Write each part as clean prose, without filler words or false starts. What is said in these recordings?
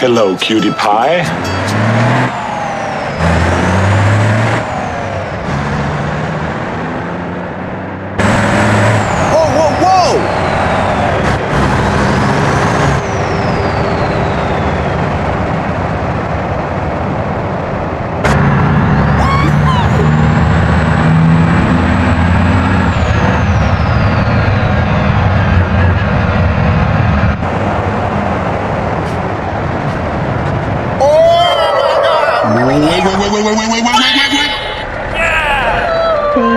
Hello, cutie pie.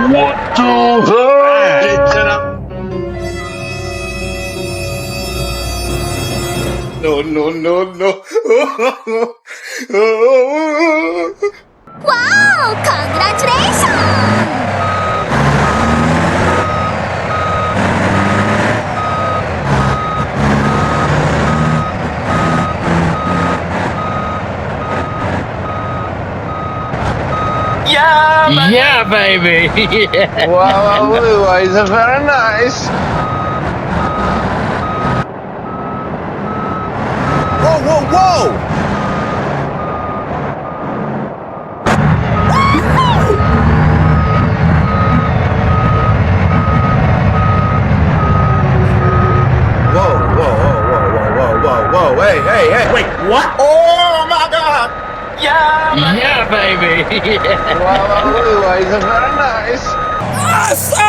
What the hell? Shut up. No. Wow! Congratulations! Yeah, baby. Yeah. Wow, it's very nice. Whoa! Whoa! Hey! Wait, what? Oh my God! Yeah, baby. Yeah. Wow, it's very nice. Awesome!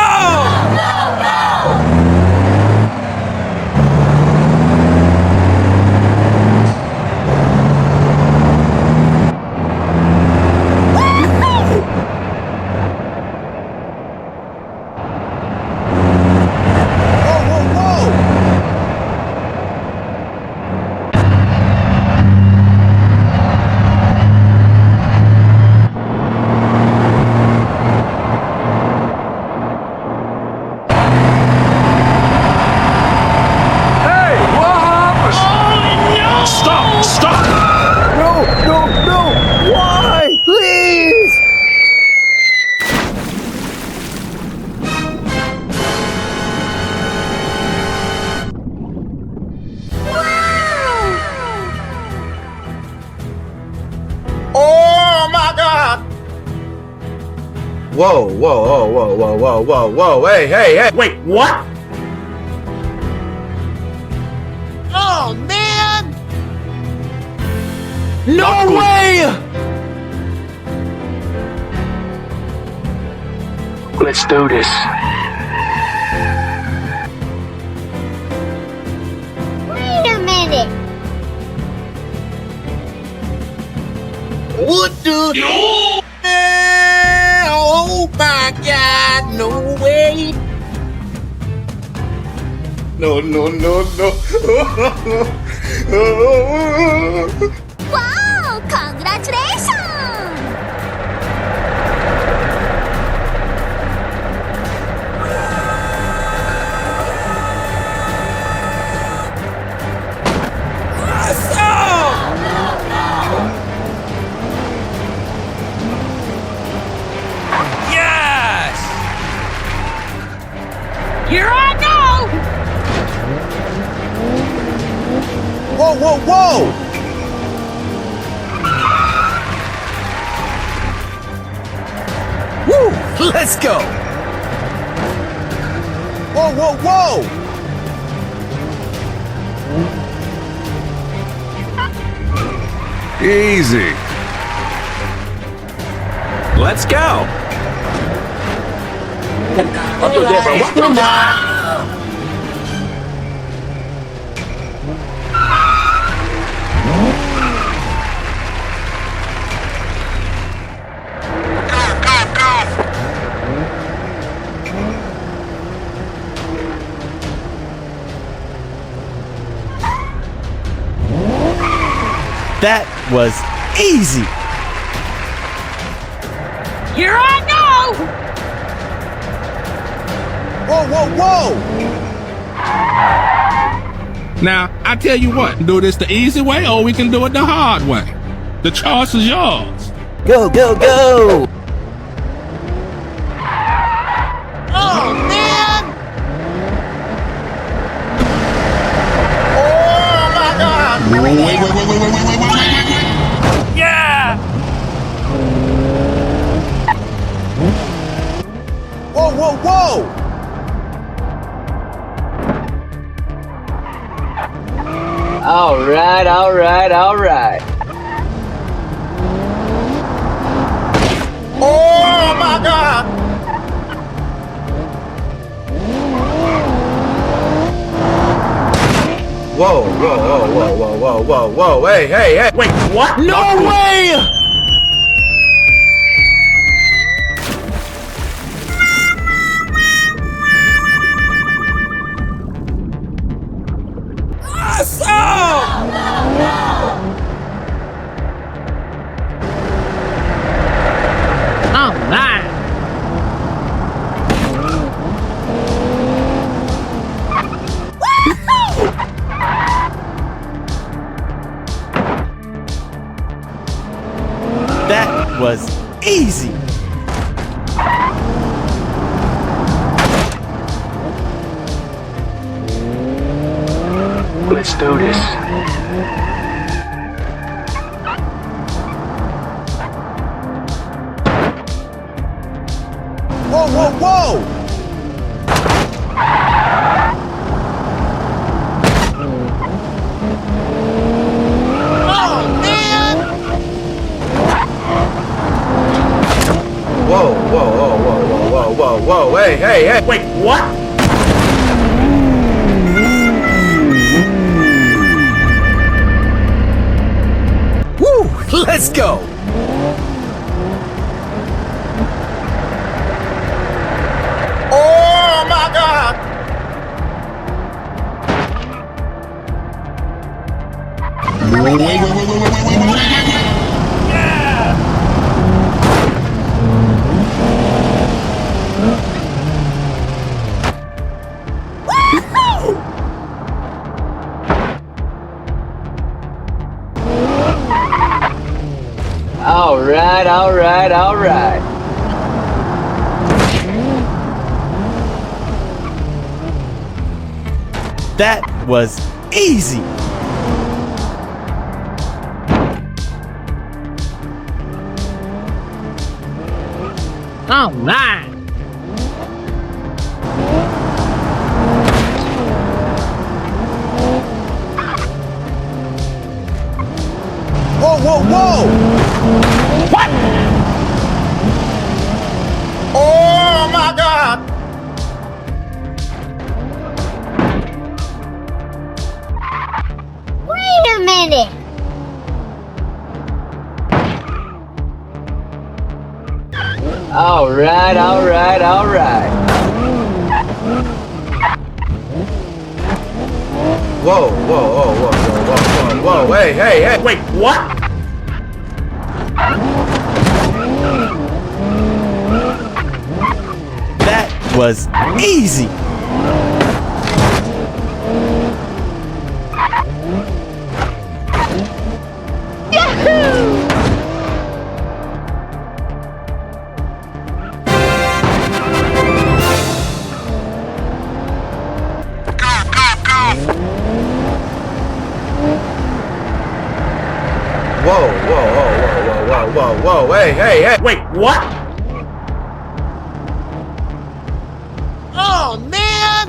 Stop! No! Why? Please! Oh my God! Whoa! Hey! Wait, what? Oh man! No way! Let's do this. Wait a minute. What the? Oh my God! No way! No. Wow! Congratulations! Yes! Here I go! Whoa! Woo! Let's go! Whoa! Easy. Let's go. That was easy! Here I go! Whoa! Now, I tell you what, do this the easy way or we can do it the hard way. The choice is yours. Go! Oh, man! Oh my God! Wait. all right, all right. Oh my God! Whoa, whoa, whoa, whoa, whoa, whoa, whoa, whoa, hey, hey, hey! Wait, what? No way! Awesome! Oh, nice. That was easy. Let's do this. Whoa, whoa, whoa! Oh, man! Whoa, whoa, whoa, whoa, whoa, whoa, whoa, whoa, hey, hey, hey! Wait, what? Woo! Let's go! Oh my God! All right, all right, all right. That was easy. Oh, nice. Whoa, whoa, whoa! What? Oh my God! Wait a minute! All right, all right, all right. Whoa, whoa, whoa, whoa, whoa, whoa, whoa, whoa, hey, hey, hey! Wait, what? That was easy. Whoa, whoa, whoa, whoa, whoa, whoa, whoa, whoa, hey, hey, hey! Wait, what? Oh, man!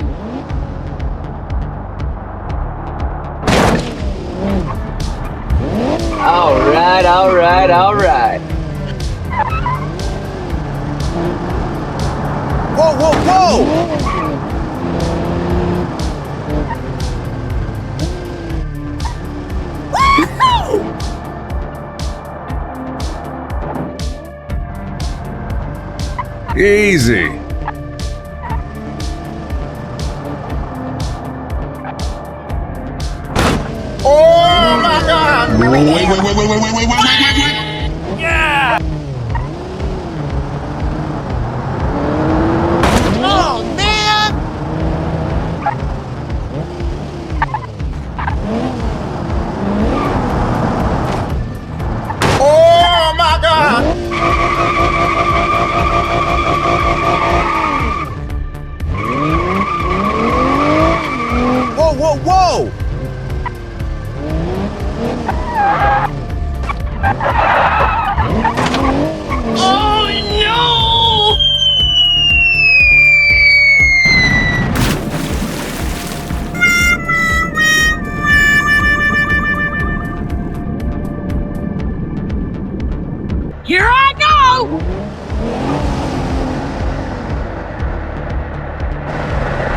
All right, all right, all right. Whoa, whoa, whoa! Easy. Oh my God! Wait. Yeah! Oh, man! Oh my God! Whoa, whoa, whoa! Here I go!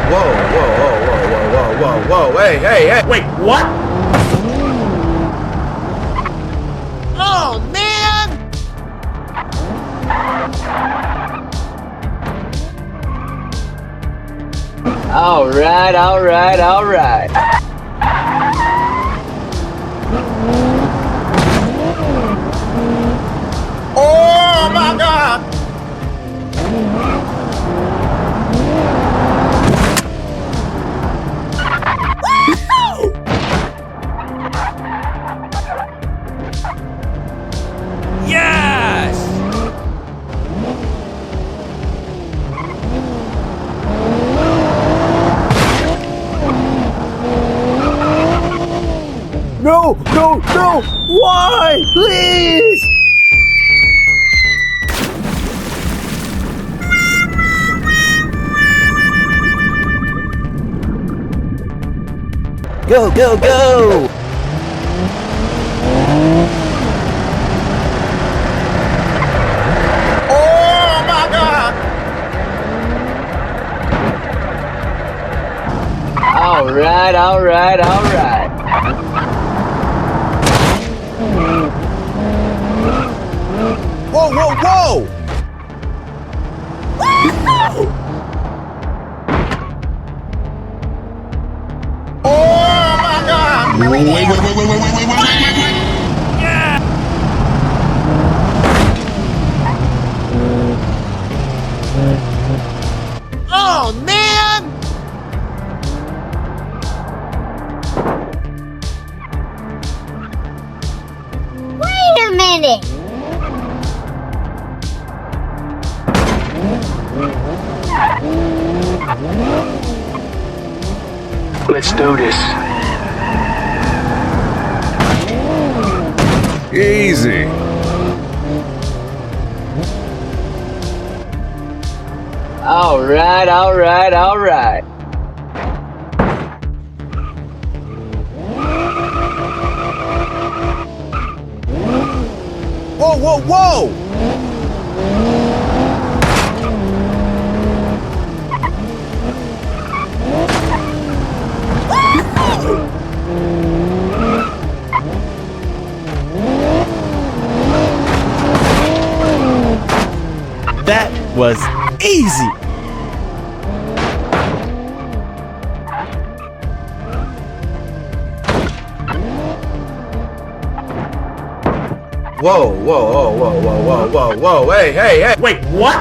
Whoa, whoa, whoa, whoa, whoa, whoa, whoa, whoa, hey, hey, hey. Wait, what? Oh, man! All right, all right, all right. Oh my God! Yes! No, no, no! Why? Please! Go, go, go! Oh my God! All right, all right, all right. Whoa, whoa, whoa! Oh my God! Wait. Oh, man! Wait a minute! Let's do this. Easy. All right, all right, all right. Whoa, whoa, whoa! That was easy! Whoa, whoa, whoa, whoa, whoa, whoa, whoa, whoa, hey, hey, hey! Wait, what?